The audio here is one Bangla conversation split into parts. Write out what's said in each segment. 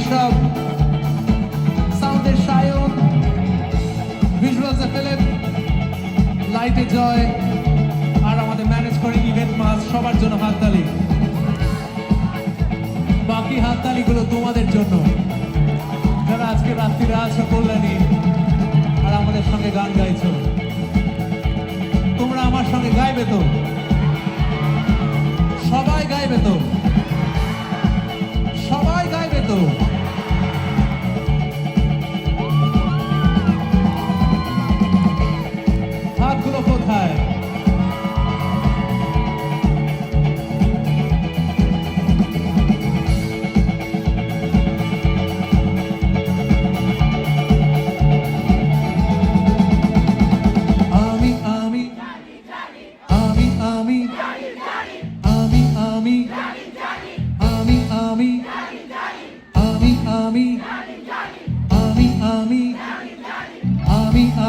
আশরাফ, সাউন্ডের সায়ন, ভিজুয়ালসে ফিলিপ, লাইটে জয়, আর আমাদের ম্যানেজ করে ইভেন্ট মাস, সবার জন্য হাততালি। বাকি হাততালিগুলো তোমাদের জন্য যারা আজকে রাত্রিরে আছো কল্যাণী আর আমাদের সঙ্গে গান গাইছো। তোমরা আমার সঙ্গে গাইবে তো? সবাই গাইবে তো? সবাই গাইবে তো? হাতগুলো কোথায়?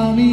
আমি